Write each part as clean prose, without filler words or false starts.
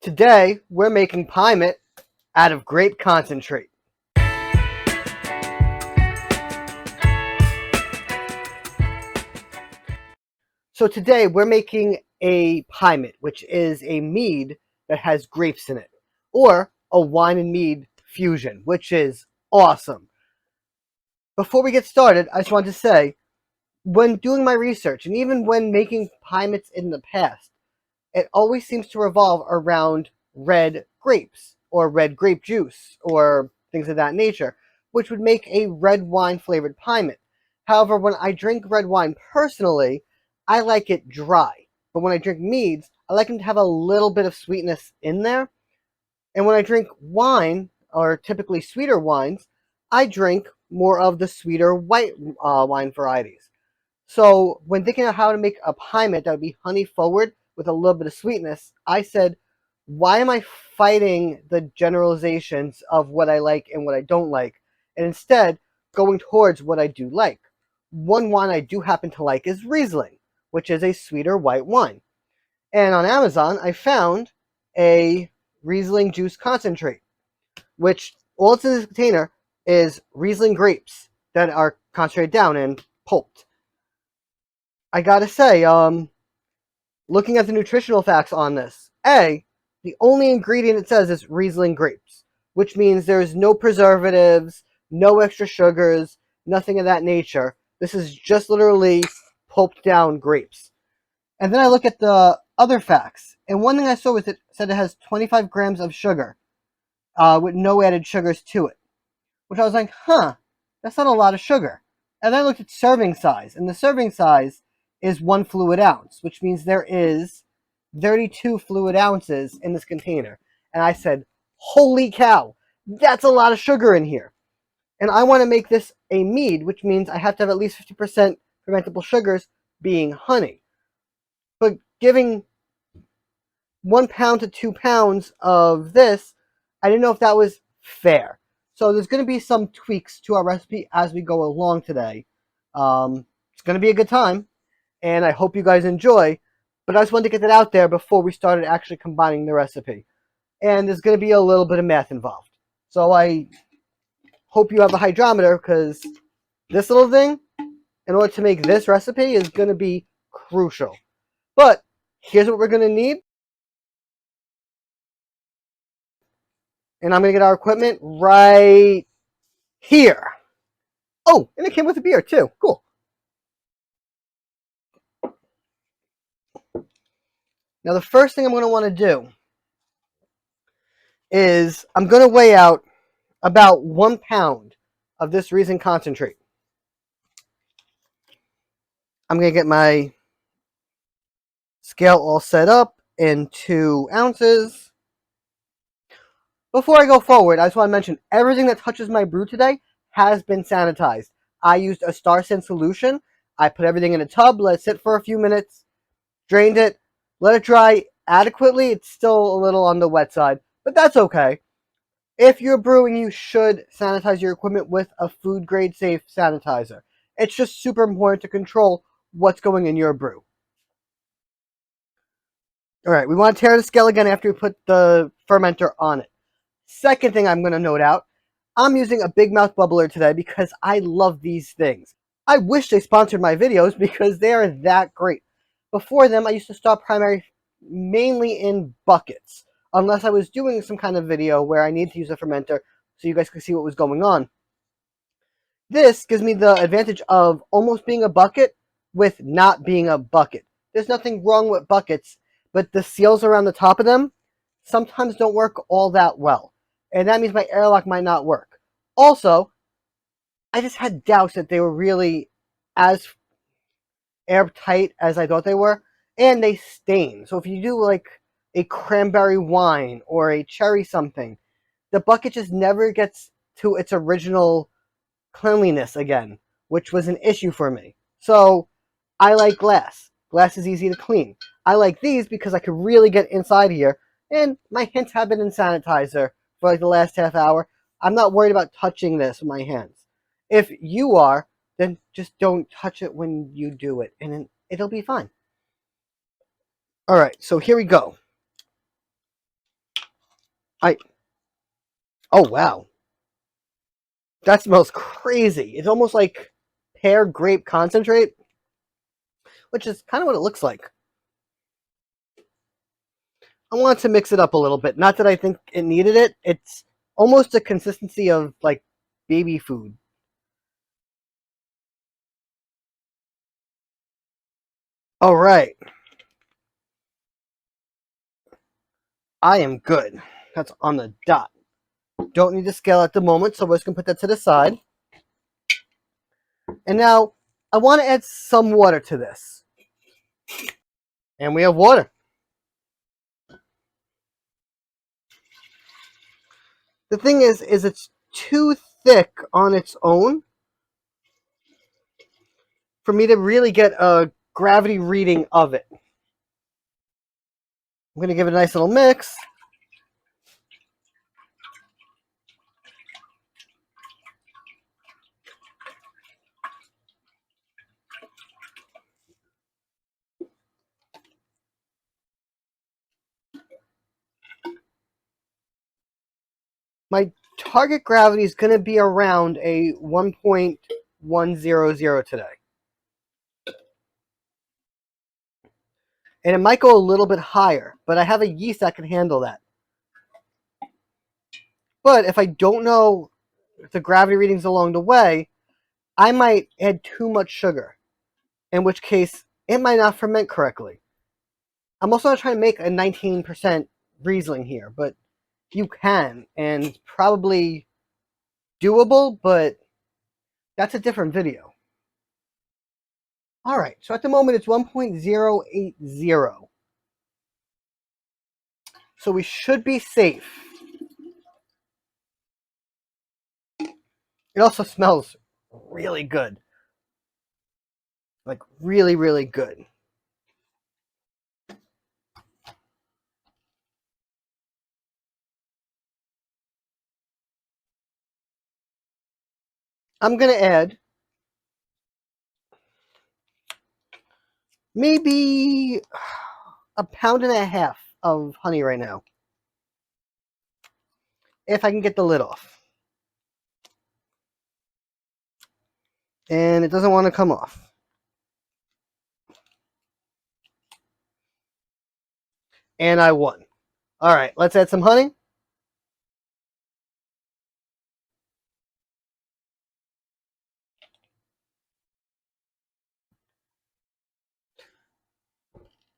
Today, we're making Pyment out of grape concentrate. So today, we're making a Pyment, which is a mead that has grapes in it, or a wine and mead fusion, which is awesome. Before we get started, I just want to say, when doing my research, and even when making Pyments in the past, it always seems to revolve around red grapes or red grape juice or things of that nature, which would make a red wine flavored Pyment. However, when I drink red wine personally, I like it dry. But when I drink meads, I like them to have a little bit of sweetness in there. And when I drink wine, or typically sweeter wines, I drink more of the sweeter white wine varieties. So when thinking of how to make a Pyment that would be honey forward with a little bit of sweetness, I said, why am I fighting the generalizations of what I like and what I don't like, and instead going towards what I do like? One wine I do happen to like is Riesling, which is a sweeter white wine. And on Amazon, I found a Riesling juice concentrate, which all it's in this container is Riesling grapes that are concentrated down and pulped. I gotta say, looking at the nutritional facts on this, the only ingredient it says is Riesling grapes, which means there's no preservatives, no extra sugars, nothing of that nature. This is just literally pulped down grapes. And then I look at the other facts, and one thing I saw was it said it has 25 grams of sugar, with no added sugars to it, which I was like, that's not a lot of sugar. And then I looked at serving size, and the serving size is 1 fluid ounce, which means there is 32 fluid ounces in this container. And I said, holy cow, that's a lot of sugar in here. And I want to make this a mead, which means I have to have at least 50% fermentable sugars, being honey. But giving 1 pound to 2 pounds of this, I didn't know if that was fair. So there's going to be some tweaks to our recipe as we go along today. It's going to be a good time, and I hope you guys enjoy. But I just wanted to get that out there before we started actually combining the recipe. And there's going to be a little bit of math involved. So I hope you have a hydrometer, because this little thing, in order to make this recipe, is going to be crucial. But here's what we're going to need. And I'm going to get our equipment right here. Oh, and it came with a beer too. Cool. Now the first thing I'm going to want to do is I'm going to weigh out about 1 pound of this Riesling concentrate. I'm going to get my scale all set up in 2 ounces. Before I go forward, I just want to mention everything that touches my brew today has been sanitized. I used a Star San solution. I put everything in a tub, let it sit for a few minutes, drained it, let it dry adequately. It's still a little on the wet side, but that's okay. If you're brewing, you should sanitize your equipment with a food grade safe sanitizer. It's just super important to control what's going in your brew. Alright, we want to tear the scale again after we put the fermenter on it. Second thing I'm going to note out, I'm using a Big Mouth bubbler today because I love these things. I wish they sponsored my videos because they are that great. Before them, I used to start primary mainly in buckets, unless I was doing some kind of video where I need to use a fermenter so you guys could see what was going on. This gives me the advantage of almost being a bucket with not being a bucket. There's nothing wrong with buckets, but the seals around the top of them sometimes don't work all that well. And that means my airlock might not work. Also, I just had doubts that they were really as airtight as I thought they were, and they stain. So if you do like a cranberry wine or a cherry something, the bucket just never gets to its original cleanliness again, which was an issue for me. So I like glass. Glass is easy to clean. I like these because I could really get inside here, and my hands have been in sanitizer for like the last half hour. I'm not worried about touching this with my hands. If you are, then just don't touch it when you do it, and it'll be fine. Alright, so here we go. I Oh wow. That smells crazy. It's almost like pear grape concentrate, which is kind of what it looks like. I want to mix it up a little bit. Not that I think it needed it. It's almost the consistency of like baby food. All right. I am good. That's on the dot. Don't need to scale at the moment, so we're just going to put that to the side. And now I want to add some water to this. And we have water. The thing is it's too thick on its own for me to really get a gravity reading of it. I'm going to give it a nice little mix. My target gravity is going to be around a 1.100 today. And it might go a little bit higher, but I have a yeast that can handle that. But if I don't know the gravity readings along the way, I might add too much sugar, in which case it might not ferment correctly. I'm also not trying to make a 19% Riesling here, but you can, and it's probably doable, but that's a different video. All right, so at the moment it's 1.080. So we should be safe. It also smells really good. Like really, really good. I'm going to add maybe a pound and a half of honey right now. If I can get the lid off. And it doesn't want to come off. And I won. All right, let's add some honey.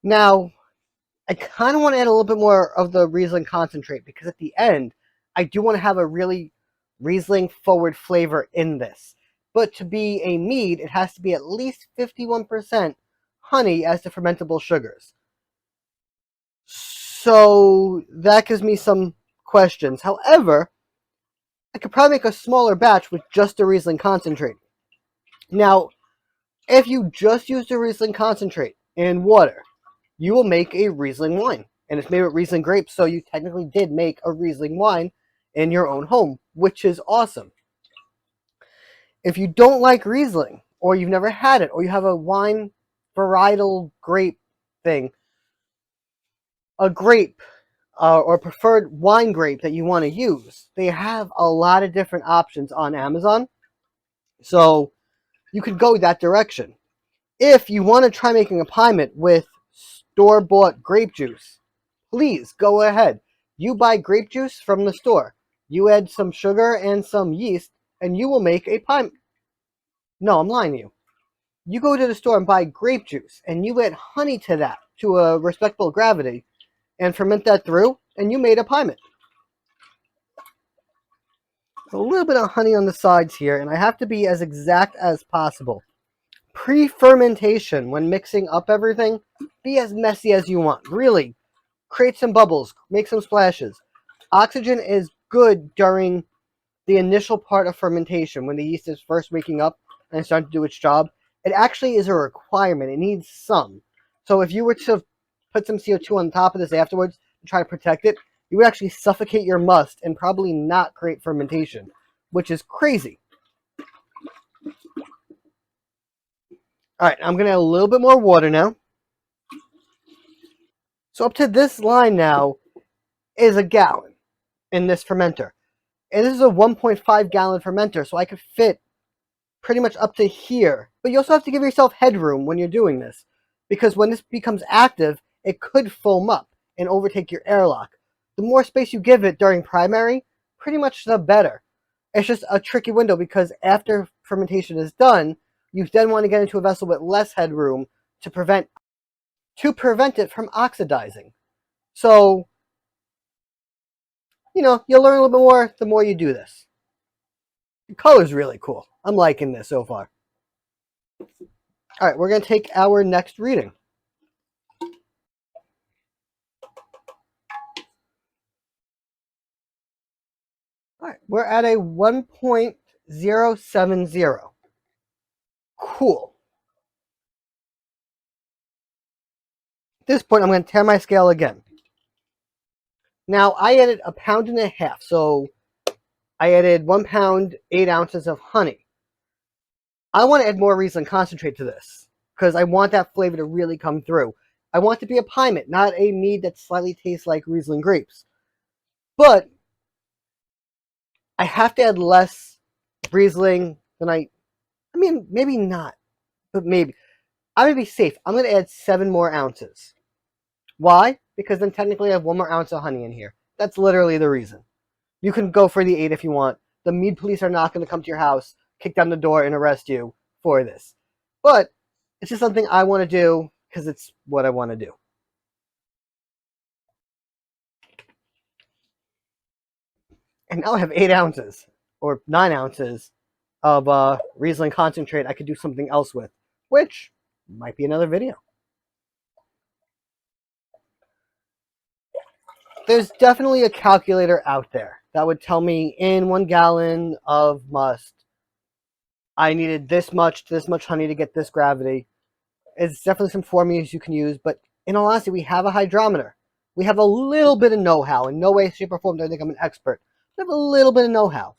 Now, I kind of want to add a little bit more of the Riesling concentrate because at the end, I do want to have a really Riesling forward flavor in this. But to be a mead, it has to be at least 51% honey as the fermentable sugars. So that gives me some questions. However, I could probably make a smaller batch with just the Riesling concentrate. Now, if you just use the Riesling concentrate and water, you will make a Riesling wine. And it's made with Riesling grapes, so you technically did make a Riesling wine in your own home, which is awesome. If you don't like Riesling, or you've never had it, or you have a wine varietal grape thing, a grape or preferred wine grape that you want to use, they have a lot of different options on Amazon. So you could go that direction. If you want to try making a Pyment with store-bought grape juice, please go ahead. You buy grape juice from the store. You add some sugar and some yeast, and you will make a Pyment. No, I'm lying to you. You go to the store and buy grape juice, and you add honey to that to a respectable gravity, and ferment that through, and you made a Pyment. A little bit of honey on the sides here, and I have to be as exact as possible. Pre-fermentation, when mixing up everything, be as messy as you want. Really, create some bubbles, make some splashes. Oxygen is good during the initial part of fermentation, when the yeast is first waking up and starting to do its job. It actually is a requirement. It needs some. So if you were to put some CO2 on top of this afterwards and try to protect it, you would actually suffocate your must and probably not create fermentation, which is crazy. All right, I'm going to add a little bit more water now. So up to this line now is a gallon. in this fermenter. And this is a 1.5 gallon fermenter, so I could fit pretty much up to here. But you also have to give yourself headroom when you're doing this, because when this becomes active, it could foam up and overtake your airlock. The more space you give it during primary, pretty much the better. It's just a tricky window because after fermentation is done, you then want to get into a vessel with less headroom to prevent it from oxidizing. So, you'll learn a little bit more the more you do this. The color's really cool. I'm liking this so far. All right, we're going to take our next reading. All right, we're at a 1.070. Cool. At this point, I'm going to tear my scale again. Now, I added 1.5 pounds, so I added 1 pound, 8 ounces of honey. I want to add more Riesling concentrate to this because I want that flavor to really come through. I want it to be a Pyment, not a mead that slightly tastes like Riesling grapes. But I have to add less Riesling than maybe not, but maybe. I'm going to be safe. I'm going to add 7 more ounces. Why? Because then technically I have 1 more ounce of honey in here. That's literally the reason. You can go for the 8 if you want. The mead police are not going to come to your house, kick down the door, and arrest you for this. But it's just something I want to do because it's what I want to do. And now I have 8 ounces or 9 ounces of Riesling concentrate I could do something else with, which might be another video. There's definitely a calculator out there that would tell me in 1 gallon of must, I needed this much honey to get this gravity. It's definitely some formulas you can use, but in all honesty, we have a hydrometer. We have a little bit of know-how. In no way, shape, or form do I think I'm an expert. We have a little bit of know-how.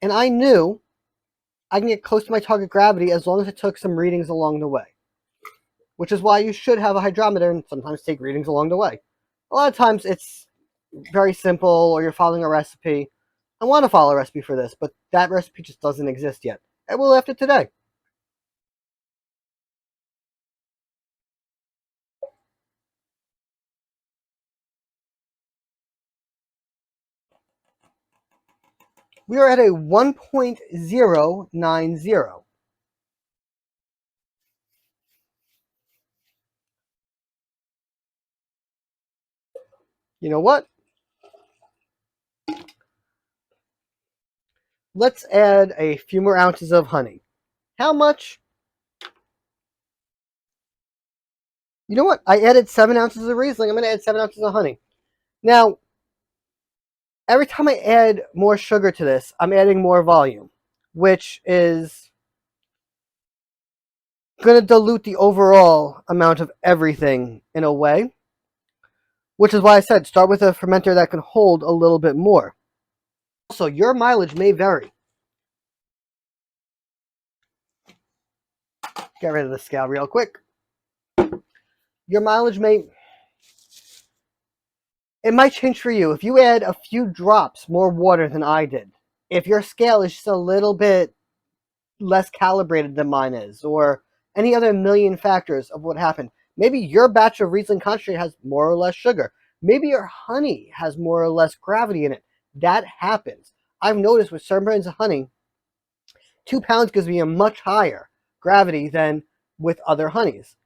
And I knew I can get close to my target gravity as long as I took some readings along the way. Which is why you should have a hydrometer and sometimes take readings along the way. A lot of times it's very simple or you're following a recipe. I want to follow a recipe for this, but that recipe just doesn't exist yet. It will after today. We are at a 1.090. You know what? Let's add a few more ounces of honey. How much? You know what? I added 7 ounces of Riesling. I'm going to add 7 ounces of honey. Now, every time I add more sugar to this, I'm adding more volume, which is going to dilute the overall amount of everything in a way, which is why I said start with a fermenter that can hold a little bit more. Also, your mileage may vary. Get rid of the scale real quick. Your mileage it might change for you. If you add a few drops more water than I did, if your scale is just a little bit less calibrated than mine is, or any other million factors of what happened, maybe your batch of Riesling concentrate has more or less sugar. Maybe your honey has more or less gravity in it. That happens. I've noticed with certain brands of honey, 2 pounds gives me a much higher gravity than with other honeys.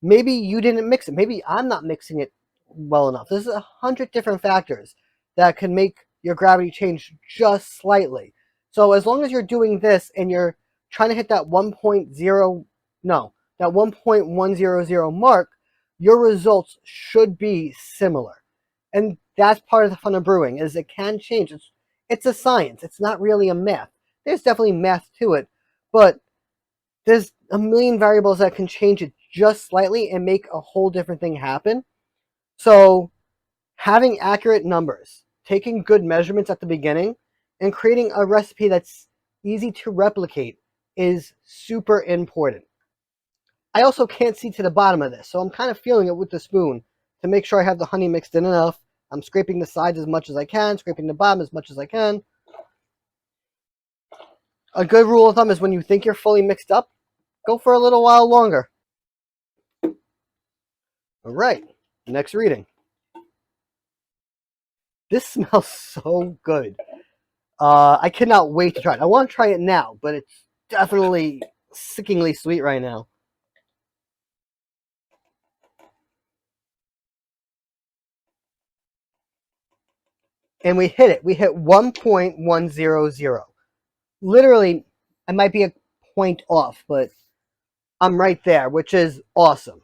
Maybe you didn't mix it. Maybe I'm not mixing it well enough. There's 100 different factors that can make your gravity change just slightly. So as long as you're doing this and you're trying to hit that 1.100 mark, your results should be similar. And that's part of the fun of brewing, is it can change. It's a science. It's not really a math. There's definitely math to it, but there's a million variables that can change it just slightly and make a whole different thing happen. So having accurate numbers, taking good measurements at the beginning, and creating a recipe that's easy to replicate is super important. I also can't see to the bottom of this, so I'm kind of feeling it with the spoon to make sure I have the honey mixed in enough I'm scraping the sides as much as I can, scraping the bottom as much as I can. A good rule of thumb is when you think you're fully mixed up, go for a little while longer. All right, next reading. This smells so good. I cannot wait to try it. I want to try it now, but it's definitely sickeningly sweet right now. And we hit it. We hit 1.100. Literally, I might be a point off, but I'm right there, which is awesome.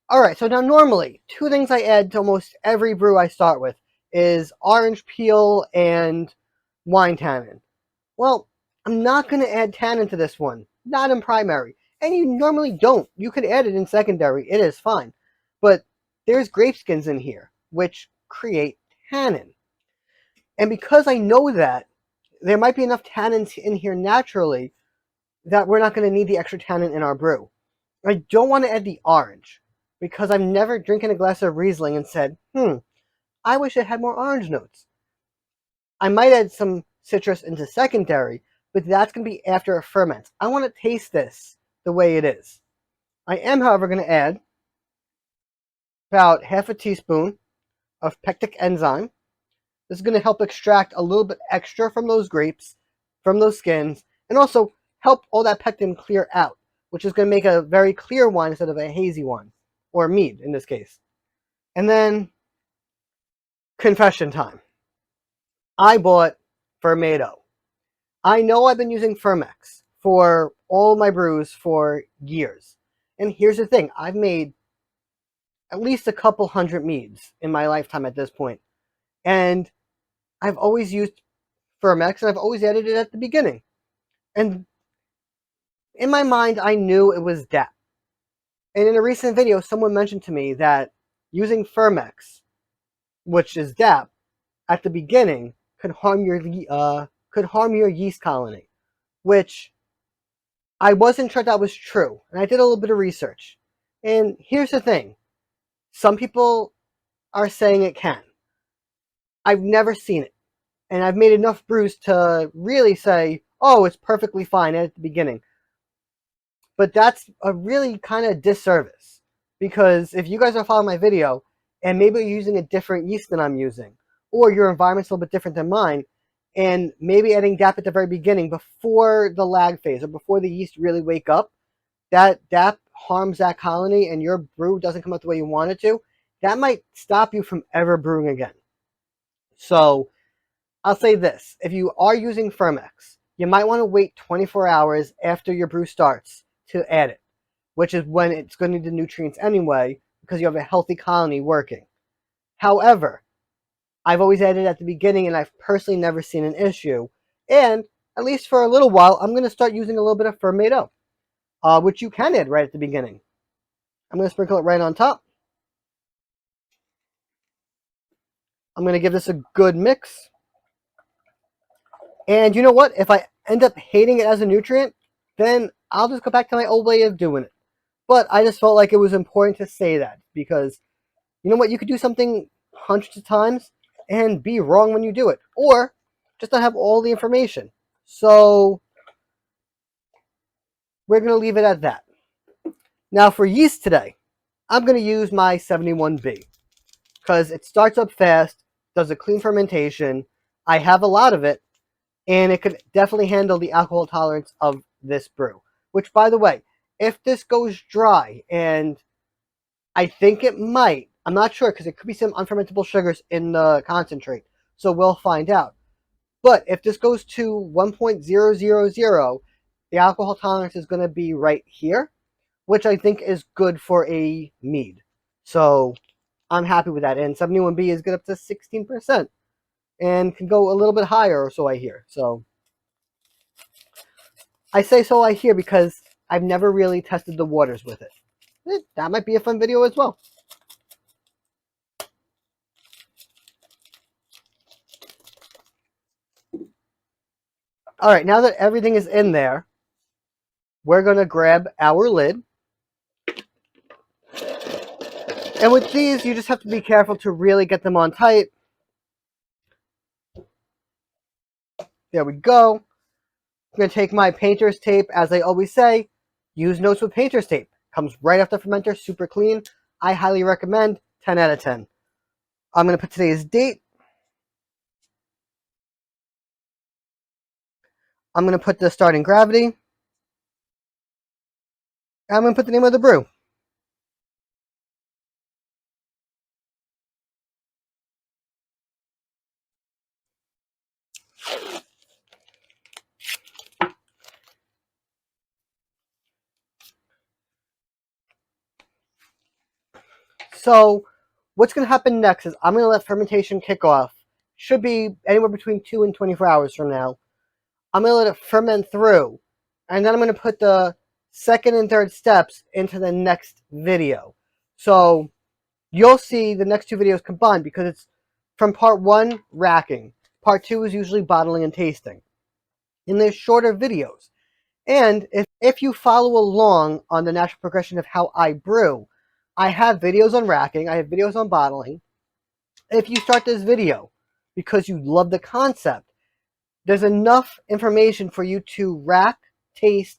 All right, so now normally, two things I add to almost every brew I start with is orange peel and wine tannin. Well, I'm not going to add tannin to this one, not in primary. And you normally don't. You could add it in secondary, it is fine. But there's grape skins in here, which create tannin. And because I know that, there might be enough tannins in here naturally that we're not going to need the extra tannin in our brew. I don't want to add the orange because I've never drinking a glass of Riesling and said, I wish it had more orange notes. I might add some citrus into secondary, but that's going to be after it ferments. I want to taste this the way it is. I am, however, going to add about half a teaspoon of pectic enzyme. This is going to help extract a little bit extra from those grapes, from those skins, and also help all that pectin clear out, which is going to make a very clear wine instead of a hazy one, or mead in this case. And then, confession time. I bought Fermento. I know I've been using Fermex for all my brews for years. And here's the thing, I've made at least a couple hundred meads in my lifetime at this point. And I've always used Fermex and I've always added it at the beginning. And in my mind, I knew it was DAP. And in a recent video, someone mentioned to me that using Fermex, which is DAP, at the beginning could harm your yeast colony, which I wasn't sure that was true. And I did a little bit of research. And here's the thing. Some people are saying it can. I've never seen it. And I've made enough brews to really say, oh, it's perfectly fine at the beginning. But that's a really kind of disservice. Because if you guys are following my video, and maybe you're using a different yeast than I'm using, or your environment's a little bit different than mine, and maybe adding DAP at the very beginning before the lag phase, or before the yeast really wake up, that DAP harms that colony and your brew doesn't come out the way you want it to, that might stop you from ever brewing again. So I'll say this, if you are using Fermex, you might want to wait 24 hours after your brew starts to add it, which is when it's going to need the nutrients anyway, because you have a healthy colony working. However, I've always added it at the beginning and I've personally never seen an issue. And at least for a little while, I'm going to start using a little bit of Fermento, which you can add right at the beginning. I'm going to sprinkle it right on top. I'm going to give this a good mix. And you know what? If I end up hating it as a nutrient, then I'll just go back to my old way of doing it. But I just felt like it was important to say that because, you know what? You could do something hundreds of times and be wrong when you do it. Or just not have all the information. So we're going to leave it at that. Now for yeast today, I'm going to use my 71B because it starts up fast, does a clean fermentation. I have a lot of it, and it could definitely handle the alcohol tolerance of this brew. Which, by the way, if this goes dry, and I think it might, I'm not sure because it could be some unfermentable sugars in the concentrate, so we'll find out. But if this goes to 1.000, the alcohol tolerance is going to be right here, which I think is good for a mead. So I'm happy with that. And 71B is good up to 16% and can go a little bit higher, or so I hear. So I say so I hear because I've never really tested the waters with it. That might be a fun video as well. All right, now that everything is in there, we're going to grab our lid And with these, you just have to be careful to really get them on tight. There we go. I'm going to take my painter's tape. As I always say, use notes with painter's tape. Comes right off the fermenter, super clean. I highly recommend, 10 out of 10. I'm going to put today's date. I'm going to put the starting gravity. And I'm going to put the name of the brew. So what's going to happen next is I'm going to let fermentation kick off. Should be anywhere between 2 and 24 hours from now. I'm going to let it ferment through. And then I'm going to put the second and third steps into the next video. So you'll see the next two videos combined because it's from part 1, racking. Part 2 is usually bottling and tasting. And they're shorter videos. And if you follow along on the natural progression of how I brew, I have videos on racking, I have videos on bottling. If you start this video because you love the concept, there's enough information for you to rack, taste,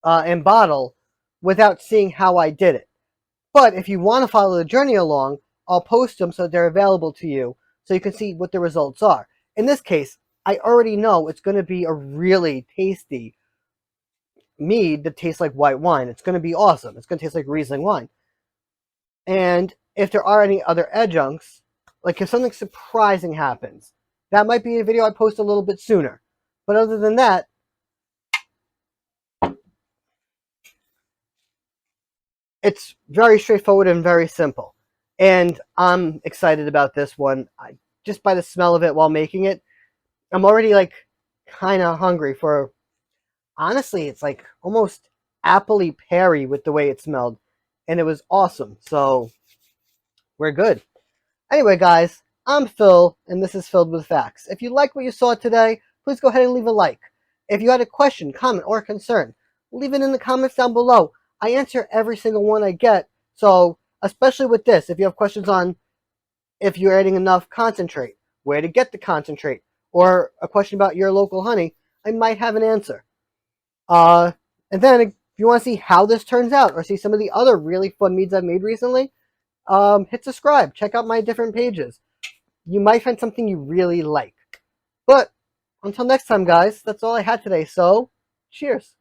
and bottle without seeing how I did it. But if you want to follow the journey along, I'll post them so they're available to you so you can see what the results are. In this case, I already know it's going to be a really tasty mead that tastes like white wine. It's going to be awesome. It's going to taste like Riesling wine. And if there are any other adjuncts, like if something surprising happens, that might be a video I post a little bit sooner. But other than that, it's very straightforward and very simple. And I'm excited about this one. Just by the smell of it while making it, I'm already like kind of hungry for, honestly, it's like almost appley peary with the way it smelled. And it was awesome. So we're good. Anyway, guys, I'm Phil, and this is Filled with Facts. If you like what you saw today, please go ahead and leave a like. If you had a question, comment, or concern, leave it in the comments down below. I answer every single one I get, so especially with this, if you have questions on if you're adding enough concentrate, where to get the concentrate, or a question about your local honey, I might have an answer. And then if you want to see how this turns out, or see some of the other really fun meads I've made recently, hit subscribe. Check out my different pages. You might find something you really like. But until next time, guys, that's all I had today. So, cheers.